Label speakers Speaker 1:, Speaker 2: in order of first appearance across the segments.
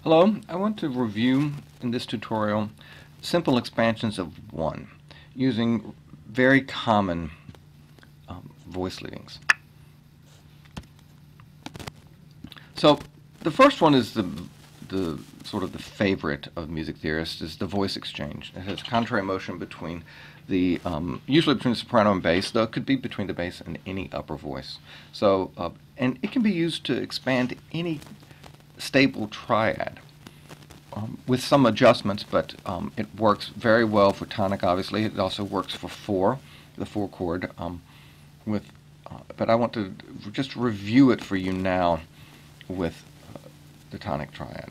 Speaker 1: Hello, I want to review in this tutorial simple expansions of 1 using very common voice leadings. So the first one is the sort of the favorite of music theorists, is the voice exchange. It has contrary motion between the usually between the soprano and bass, though it could be between the bass and any upper voice. So and it can be used to expand any stable triad with some adjustments, but it works very well for tonic. Obviously, it also works for 4, the 4 chord. But I want to just review it for you now with the tonic triad.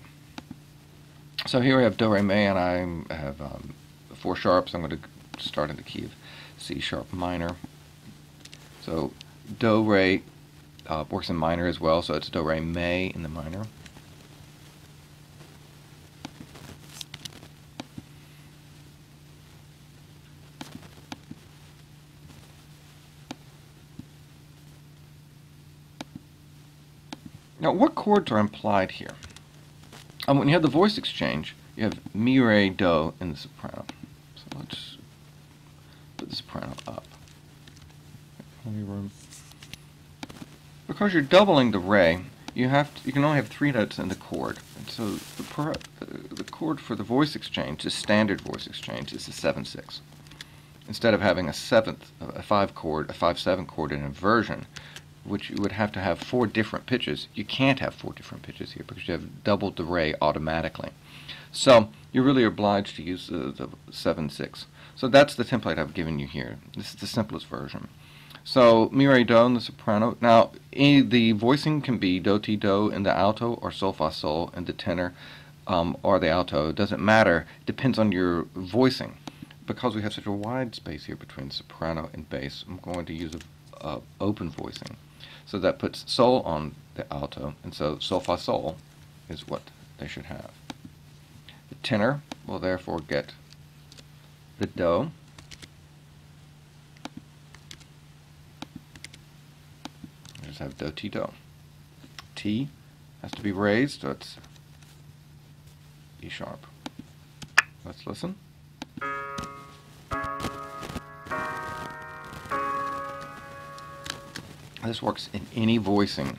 Speaker 1: So here we have Do, Re, Mi, and I have 4 sharps. I'm going to start in the key of C sharp minor. So Do, Re works in minor as well, so it's Do, Re, Mi in the minor. Now, what chords are implied here? When you have the voice exchange, you have Mi, Re, Do in the soprano. So let's put the soprano up. Plenty of room. Because you're doubling the Re, you can only have 3 notes in the chord. And so the chord for the voice exchange, the standard voice exchange, is the 7/6. Instead of having a 5/7 chord in inversion, which you would have to have 4 different pitches. You can't have 4 different pitches here because you have doubled the Re automatically. So you're really obliged to use the 7/6. So that's the template I've given you here. This is the simplest version. So Mi, Re, Do in the soprano. Now the voicing can be Do, Ti, Do in the alto, or Sol, Fa, Sol in the tenor, or the alto. It doesn't matter. It depends on your voicing. Because we have such a wide space here between soprano and bass, I'm going to use open voicing. So that puts Sol on the alto, and so Sol, Fa, Sol is what they should have. The tenor will therefore get the Do, I just have Do, Ti, Do. T has to be raised, so it's E sharp. Let's listen. This works in any voicing.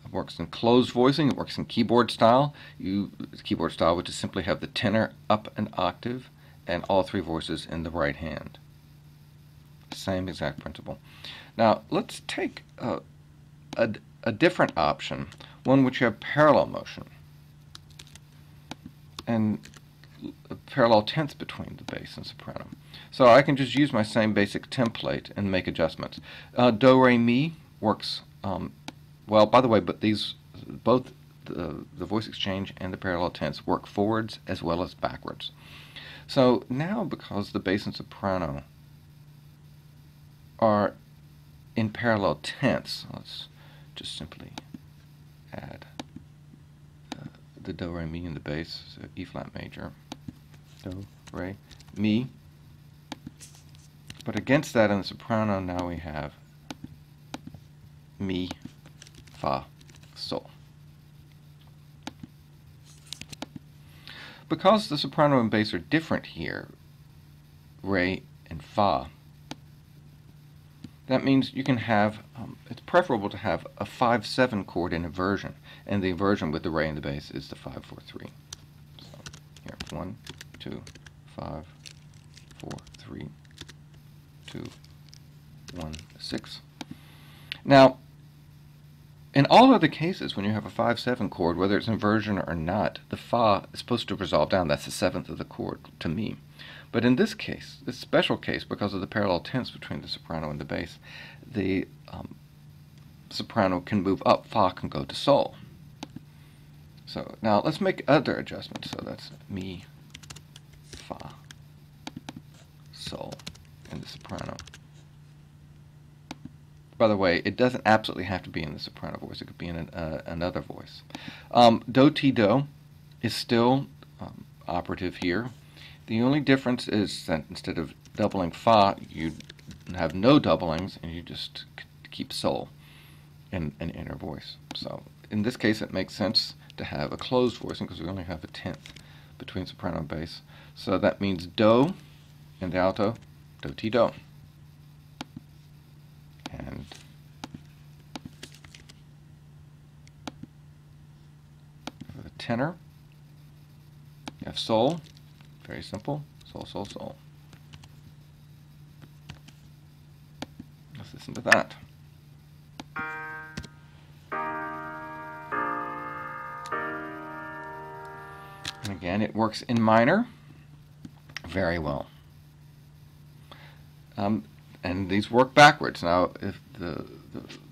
Speaker 1: It works in closed voicing. It works in keyboard style. Keyboard style would just simply have the tenor up an octave and all 3 voices in the right hand. Same exact principle. Now let's take a different option, one which you have parallel motion and parallel tenths between the bass and soprano. So I can just use my same basic template and make adjustments. Do, Re, Mi works well. By the way, but both the voice exchange and the parallel tenths work forwards as well as backwards. So now, because the bass and soprano are in parallel tenths, let's just simply add the Do, Re, Mi in the bass, so E flat major, Do, Re, Mi. But against that in the soprano, now we have Mi, Fa, Sol. Because the soprano and bass are different here, Re and Fa, that means you can have, it's preferable to have a 5/7 chord in inversion, and the inversion with the Re and the bass is the 5/4/3. So here, 1, 2, 5, 4, 3, 2, 1, 6. Now, in all other cases, when you have a 5/7 chord, whether it's inversion or not, the Fa is supposed to resolve down. That's the 7th of the chord to Mi. But in this case, this special case, because of the parallel tenths between the soprano and the bass, the soprano can move up, Fa can go to Sol. So now let's make other adjustments. So that's Mi, Fa, Sol in the soprano. By the way, it doesn't absolutely have to be in the soprano voice. It could be in another voice. Do, Ti, Do is still operative here. The only difference is that instead of doubling Fa, you have no doublings, and you just keep Sol in an inner voice. So in this case, it makes sense to have a closed voicing because we only have a tenth between soprano and bass. So that means do in the alto, do ti do. And for the tenor, you have sol, very simple, sol, sol, sol. Let's listen to that. And again, it works in minor very well. And these work backwards. Now, if the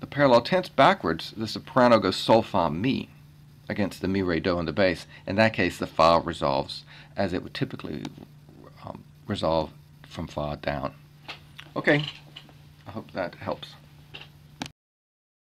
Speaker 1: parallel tense backwards, the soprano goes sol, fa, mi against the mi, re, do in the bass. In that case, the fa resolves as it would typically resolve from fa down. Okay, I hope that helps.